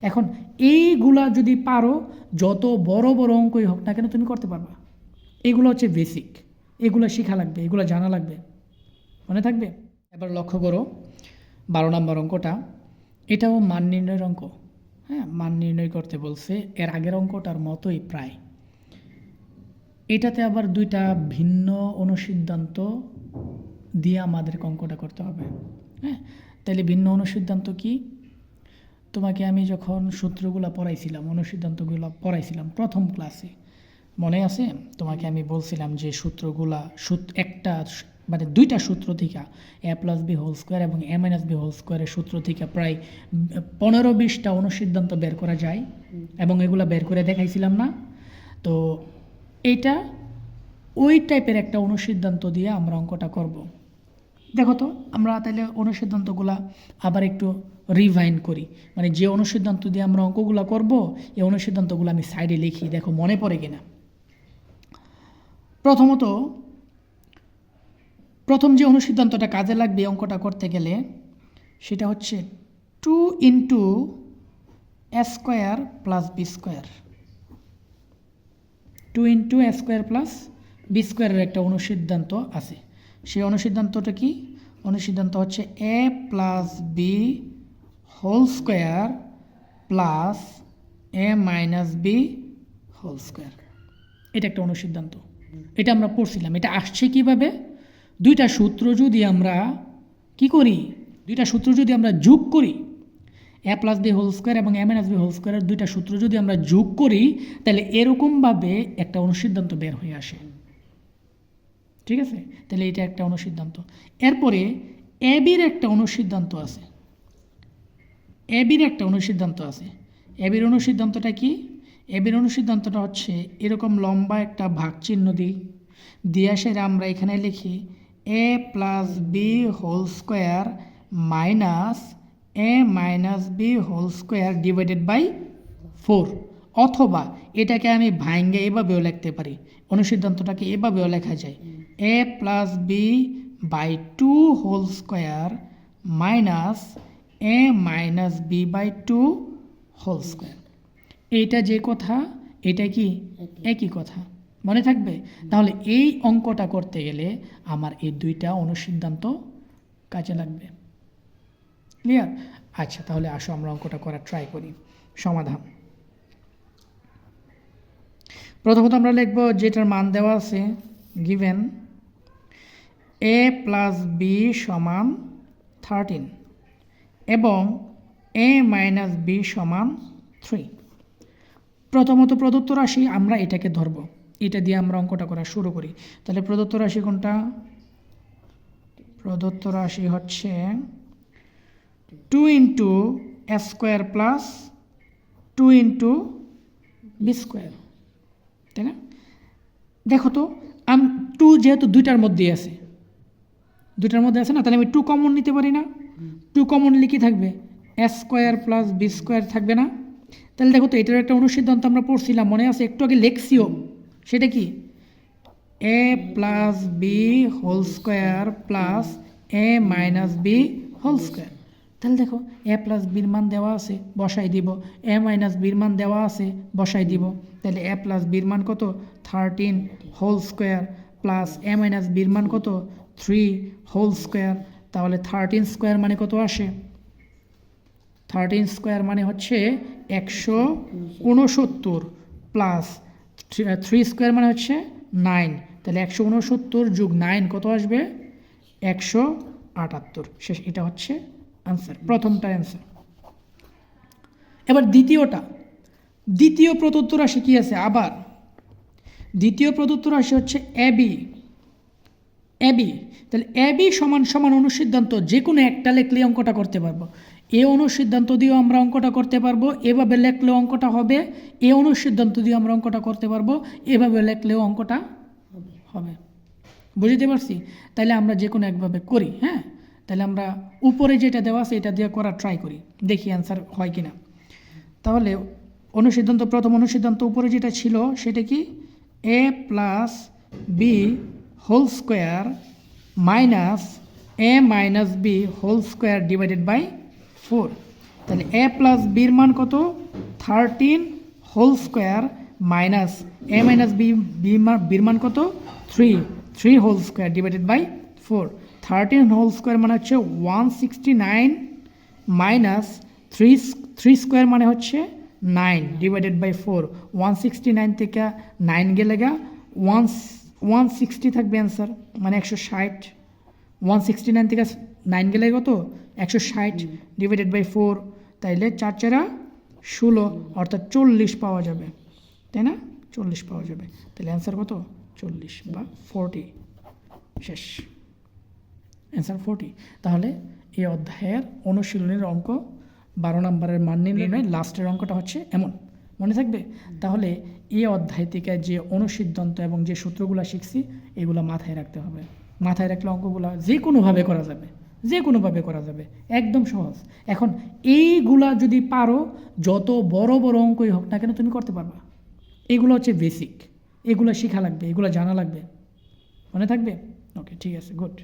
এখন এইগুলা যদি পারো, যত বড় বড় অঙ্কই হোক না কেন তুমি করতে পারবা। এগুলো হচ্ছে বেসিক, এগুলো শেখা লাগবে, এগুলো জানা লাগবে, মনে থাকবে। এবার লক্ষ্য করো 12 নম্বর অঙ্কটা, এটাও মান নির্ণয়ের অঙ্ক। হ্যাঁ, মান নির্ণয় করতে বলছে, এর আগের অঙ্কটার মতোই প্রায়। এটাতে আবার দুইটা ভিন্ন অনুসিদ্ধান্ত দিয়ে আমাদের অঙ্কটা করতে হবে। হ্যাঁ, তাহলে ভিন্ন অনুসিদ্ধান্ত কি? তোমাকে আমি যখন সূত্রগুলো পড়াইছিলাম, অনুসিদ্ধান্তগুলো পড়াইছিলাম প্রথম ক্লাসে, মনে আছে? তোমাকে আমি বলছিলাম যে সূত্রগুলা একটা মানে দুইটা সূত্র থেকে a+b² এবং a-b² সূত্র থেকে প্রায় 15-20টা অনুসিদ্ধান্ত বের করা যায়, এবং এগুলা বের করে দেখাইছিলাম না? তো এইটা ওই টাইপের একটা অনুসিদ্ধান্ত দিয়ে আমরা অঙ্কটা করব। দেখো তো, আমরা তাহলে অনুসিদ্ধান্তগুলা আবার একটু রিভাইন্ড করি, মানে যে অনুসিদ্ধান্ত দিয়ে আমরা অঙ্কগুলো করব, এই অনুসিদ্ধান্তগুলো আমি সাইডে লিখি, দেখো মনে পড়ে কিনা। প্রথম যে অনুসিদ্ধান্তটা কাজে লাগবে অঙ্কটা করতে গেলে, সেটা হচ্ছে 2 × a² + b²। 2 × a² + b² একটা অনুসিদ্ধান্ত আছে। সেই অনুসিদ্ধান্তটা কি? অনুসিদ্ধান্ত হচ্ছে a+b² + a-b²। এটা একটা অনুসিদ্ধান্ত, এটা আমরা পড়ছিলাম। এটা আসছে কিভাবে? দুইটা সূত্র যদি আমরা কি করি, দুইটা সূত্র যদি আমরা যোগ করি, a+b² এবং a-b² দুইটা সূত্র যদি আমরা যোগ করি, তাহলে এরকমভাবে একটা অনুসিদ্ধান্ত বের হয়ে আসে। ঠিক আছে, তাহলে এটা একটা অনুসিদ্ধান্ত। এরপরে এবির একটা অনুসিদ্ধান্ত আছে। এবির অনুসিদ্ধান্তটা কি? এবির অনুসিদ্ধান্তটা হচ্ছে এরকম লম্বা একটা ভাগ চিহ্ন দিয়ে আসে, আমরা এখানে লিখি a+b² - a-b² / 4, অথবা এটাকে আমি ভাঙ্গে এভাবেও লিখতে পারি, অনুসিদ্ধান্তটাকে এভাবেও লেখা যায় a+b/2² - a-b/2²। এইটা যে কথা, এটা কি একই কথা, মনে থাকবে? তাহলে এই অঙ্কটা করতে গেলে আমার এই দুইটা অনুসিদ্ধান্ত কাজে লাগবে। ক্লিয়ার? আচ্ছা, তাহলে আসো আমরা অঙ্কটা করার ট্রাই করি। সমাধান প্রথমত আমরা লিখব যেটার মান দেওয়া আছে, গিভেন a+b = 13 এবং a-b = 3। প্রথমত প্রদত্ত রাশি আমরা এটাকে ধরব, এটা দিয়ে আমরা অঙ্কটা করা শুরু করি। তাহলে প্রদত্ত রাশি কোনটা? প্রদত্ত রাশি হচ্ছে 2 × a² + 2 × b², তাই না? দেখো তো, 2 যেহেতু দুইটার মধ্যে আছে না, তাহলে আমি 2 কমন নিতে পারি না? 2 কমন নিলে কি থাকবে? a² + b² থাকবে না? তাহলে দেখো তো, এটার একটা অনুসিদ্ধান্ত আমরা পড়ছিলাম, মনে আছে? একটু আগে লেখছিও, সেটা কি? a+b² + a-b²। তাহলে দেখো a+bর মান দেওয়া আছে, বসাই দিব, a-bর মান দেওয়া আছে, বসাই দিব। তাহলে a+bর মান কত? 13² + a-bর মান কত? 3² তাহলে 13² মানে কত আসে? 13² মানে হচ্ছে 169 প্লাস 3² মানে হচ্ছে 9। তাহলে 169 + 9 কত আসবে? 178। শেষ। এটা হচ্ছে আনসার, প্রথমটা অ্যান্সার। এবার দ্বিতীয় প্রদত্ত রাশি কি আছে? আবার দ্বিতীয় প্রদত্ত রাশি হচ্ছে এবি। তাহলে এবি সমান অনুসিদ্ধান্ত যে কোনো একটা লিখলে অঙ্কটা করতে পারবো। এ অনুসিদ্ধান্ত দিয়েও আমরা অঙ্কটা করতে পারবো, এভাবে লেখলেও অঙ্কটা হবে। এ অনুসিদ্ধান্ত দিয়ে আমরা অঙ্কটা করতে পারবো, এভাবে লেখলেও অঙ্কটা হবে। বুঝতে পারছি? তাহলে আমরা যে কোনো একভাবে করি। হ্যাঁ, তাহলে আমরা উপরে যেটা দেওয়া আছে এটা দিয়ে করার ট্রাই করি, দেখি অ্যান্সার হয় কিনা। তাহলে প্রথম অনুসিদ্ধান্ত উপরে যেটা ছিল সেটা কি? a+b² - a-b² / 4। তাহলে এ প্লাস বির মান কত 13 whole square minus A minus বির মান কত 3 whole square divided by 4 13 whole square মানে হচ্ছে 169 মাইনাস 3 স্কোয়ার মানে হচ্ছে 9 ডিভাইডেড বাই 4 169 থেকে 9 গেলে গা 160 থাকবে অ্যান্সার মানে 160 169 থেকে 9 গেলে কত 160 ডিভাইডেড বাই 4 তাইলে 4 4 16 অর্থাৎ 40 পাওয়া যাবে তাই না 40 পাওয়া যাবে তাহলে অ্যান্সার কত 40 বা 40 শেষ অ্যান্সার 40 তাহলে এই অধ্যায়ের অনুশীলনের অঙ্ক 12 নম্বরের মান নির্ণয় লাস্টের অঙ্কটা হচ্ছে এমন মনে থাকবে তাহলে এই অধ্যায় থেকে যে অনুসিদ্ধান্ত এবং যে সূত্রগুলো শিখছি এগুলো মাথায় রাখতে হবে মাথায় রাখলে অঙ্কগুলো যে কোনোভাবে করা যাবে একদম সহজ এখন এইগুলা যদি পারো যত বড় বড় অঙ্কই হোক না কেন তুমি করতে পারবা এগুলো হচ্ছে বেসিক এগুলো শেখা লাগবে এগুলো জানা লাগবে মনে থাকবে ওকে ঠিক আছে গুড